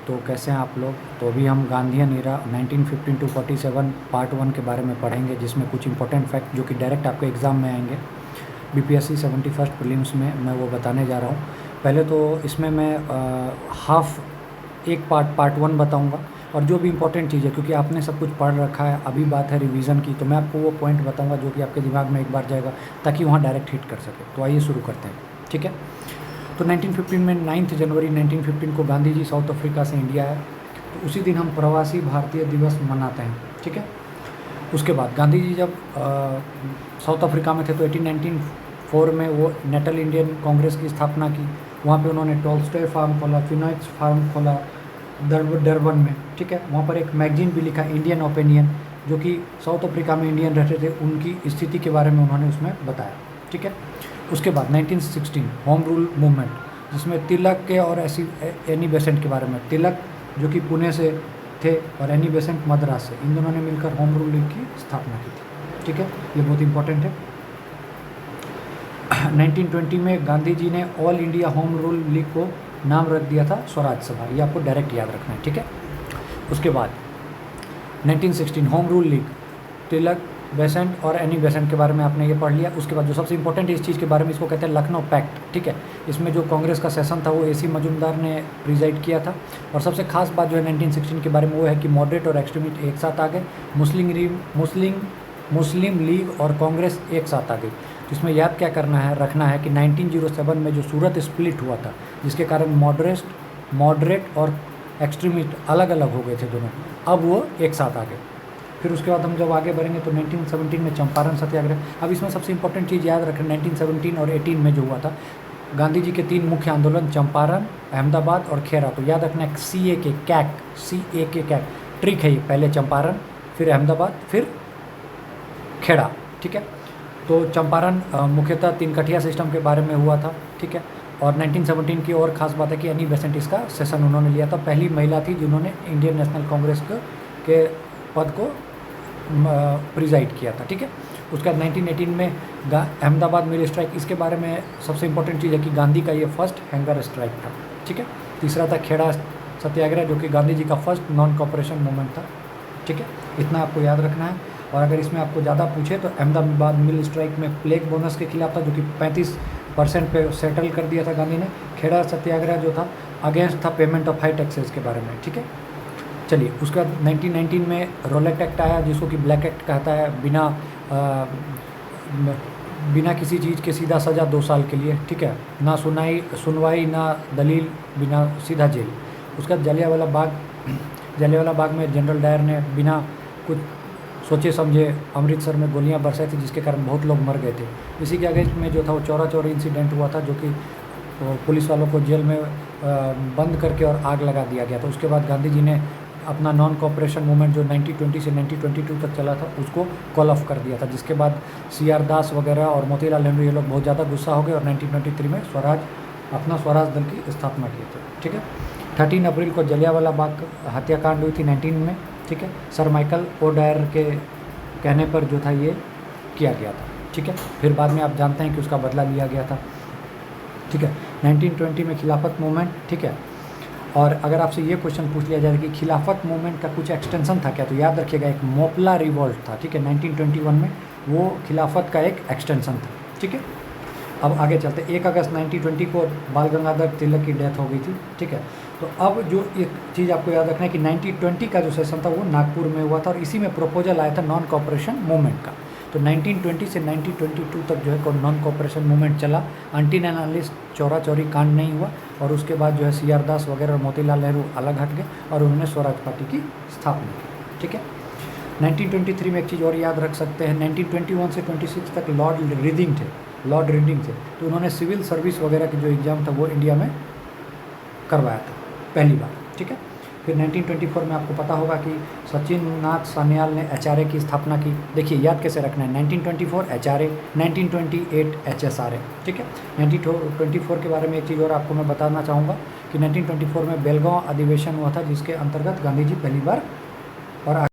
तो कैसे हैं आप लोग। तो अभी हम गांधीयन एरा 1915 टू 47 पार्ट 1 के बारे में पढ़ेंगे, जिसमें कुछ इंपॉर्टेंट फैक्ट जो कि डायरेक्ट आपके एग्ज़ाम में आएंगे। बीपीएससी 71st प्रीलिम्स में मैं वो बताने जा रहा हूँ। पहले तो इसमें मैं एक पार्ट 1 बताऊँगा, और जो भी इंपॉर्टेंट चीज़ है, क्योंकि आपने सब कुछ पढ़ रखा है, अभी बात है रिवीजन की, तो मैं आपको वो पॉइंट बताऊंगा जो कि आपके दिमाग में एक बार जाएगा, ताकि वहाँ डायरेक्ट हिट कर सके। तो आइए शुरू करते हैं, ठीक है। तो 1915 में 9 जनवरी 1915 को गांधी जी साउथ अफ्रीका से इंडिया आए। तो उसी दिन हम प्रवासी भारतीय दिवस मनाते हैं, ठीक है। उसके बाद गांधी जी जब साउथ अफ्रीका में थे तो 1894 में वो नेटल इंडियन कांग्रेस की स्थापना की। वहाँ पे उन्होंने टॉल्स्टॉय फार्म खोला, फिनॉक्स फार्म खोला डरबन में, ठीक है। वहाँ पर एक मैगजीन भी लिखा, इंडियन ओपिनियन, जो कि साउथ अफ्रीका में इंडियन रहते थे उनकी स्थिति के बारे में उन्होंने उसमें बताया, ठीक है। उसके बाद 1916 होम रूल मूवमेंट, जिसमें तिलक के और एनी बेसेंट के बारे में, तिलक जो कि पुणे से थे और एनी बेसेंट मद्रास से, इन दोनों ने मिलकर होम रूल लीग की स्थापना की थी, ठीक है। ये बहुत इंपॉर्टेंट है। 1920 में गांधी जी ने all India home rule league को नाम रख दिया था स्वराज सभा। ये आपको डायरेक्ट याद रखना है, ठीक है। उसके बाद 1916 होम रूल लीग, तिलक, बेसेंट और एनी बेसेंट के बारे में आपने ये पढ़ लिया। उसके बाद जो सबसे इंपॉर्टेंट है इस चीज़ के बारे में, इसको कहते हैं लखनऊ पैक्ट, ठीक है। इसमें जो कांग्रेस का सेशन था वो AC मजूमदार ने प्रिजाइड किया था। और सबसे खास बात जो है 1916 के बारे में वो है कि मॉडरेट और एक्सट्रीमिस्ट एक साथ आ गए, मुस्लिम लीग और कांग्रेस एक साथ आ गई। तो इसमें याद क्या करना है, रखना है कि 1907 में जो सूरत स्प्लिट हुआ था, जिसके कारण मॉडरेट और एक्सट्रीमिस्ट अलग अलग हो गए थे दोनों, अब वो एक साथ आ गए। फिर उसके बाद हम जब आगे बढ़ेंगे तो 1917 में चंपारण सत्याग्रह। अब इसमें सबसे इंपॉर्टेंट चीज़ याद रखें, 1917 और 18 में जो हुआ था, गांधी जी के 3 मुख्य आंदोलन, चंपारण, अहमदाबाद और खेरा। तो याद रखना है CA के कैक ट्रिक है ये, पहले चंपारण, फिर अहमदाबाद, फिर खेड़ा, ठीक है। तो चंपारण मुख्यतः 3 कठिया सिस्टम के बारे में हुआ था, ठीक है। और 1917 की और ख़ास बात है कि एनी बेसेंट इसका सेशन उन्होंने लिया था। पहली महिला थी जिन्होंने इंडियन नेशनल कांग्रेस के पद को प्रिजाइड किया था, ठीक है। उसके बाद 1918 में अहमदाबाद मिल स्ट्राइक, इसके बारे में सबसे इंपॉर्टेंट चीज़ है कि गांधी का ये फर्स्ट हैंगर स्ट्राइक था, ठीक है। तीसरा था खेड़ा सत्याग्रह, जो कि गांधी जी का फर्स्ट नॉन कॉपरेशन मूवमेंट था, ठीक है। इतना आपको याद रखना है। और अगर इसमें आपको ज़्यादा पूछे तो अहमदाबाद मिल स्ट्राइक में प्लेग बोनस के खिलाफ था, जो कि 35% पे सेटल कर दिया था गांधी ने। खेड़ा सत्याग्रह जो था अगेंस्ट था पेमेंट ऑफ हाई टैक्सेस के बारे में, ठीक है। चलिए, उसके बाद 1919 में रोलेट एक्ट आया, जिसको कि ब्लैक एक्ट कहता है, बिना किसी चीज़ के सीधा सज़ा 2 साल के लिए, ठीक है। ना सुनवाई ना दलील, बिना सीधा जेल। उसके बाद जलियांवाला बाग में जनरल डायर ने बिना कुछ सोचे समझे अमृतसर में गोलियां बरसाई थी, जिसके कारण बहुत लोग मर गए थे। इसी के अगेंस्ट में जो था वो चौरा चौरी इंसिडेंट हुआ था, जो कि पुलिस वालों को जेल में बंद करके और आग लगा दिया गया था। उसके बाद गांधी जी ने अपना नॉन कॉपरेशन मूवमेंट जो 1920 से 1922 तक चला था उसको कॉल ऑफ कर दिया था, जिसके बाद CR दास वगैरह और मोतीलाल नेहरू ये लोग बहुत ज़्यादा गुस्सा हो गए और 1923 में अपना स्वराज दल की स्थापना की थी, ठीक है। 13 अप्रैल को जलियांवाला बाग हत्याकांड हुई थी 19 में, ठीक है। सर माइकल ओडायर के कहने पर जो था ये किया गया था, ठीक है। फिर बाद में आप जानते हैं कि उसका बदला लिया गया था, ठीक है। 1920 में खिलाफत मूवमेंट, ठीक है। और अगर आपसे ये क्वेश्चन पूछ लिया जाए कि खिलाफत मूवमेंट का कुछ एक्सटेंशन था क्या, तो याद रखिएगा एक मोपला रिवॉल्ट था, ठीक है। 1921 में वो खिलाफत का एक एक्सटेंशन था, ठीक है। अब आगे चलते, 1 अगस्त 1920 को बाल गंगाधर तिलक की डेथ हो गई थी, ठीक है। तो अब जो एक चीज़ आपको याद रखना है कि 1920 का जो सेशन था वो नागपुर में हुआ था, और इसी में प्रपोजल आया था नॉन कॉपरेशन मूवमेंट का। तो 1920 से 1922 तक जो है नॉन कॉपरेशन मूवमेंट चला, until and unless Chaura Chauri कांड नहीं हुआ। और उसके बाद जो है CR दास वगैरह और मोतीलाल नेहरू अलग हट गए और उन्होंने स्वराज पार्टी की स्थापना की, ठीक है। 1923 में एक चीज़ और याद रख सकते हैं, 1921 से 26 तक लॉर्ड रीडिंग थे, तो उन्होंने सिविल सर्विस वगैरह की जो एग्ज़ाम था वो इंडिया में करवाया था पहली बार, ठीक है। फिर 1924 में आपको पता होगा कि सचिन नाथ सान्याल ने HRA की स्थापना की। देखिए याद कैसे रखना है, 1924 HRA, 1928 HSRA, ठीक है। 1924 के बारे में एक चीज़ और आपको मैं बताना चाहूँगा कि 1924 में बेलगांव अधिवेशन हुआ था, जिसके अंतर्गत गांधी जी पहली बार और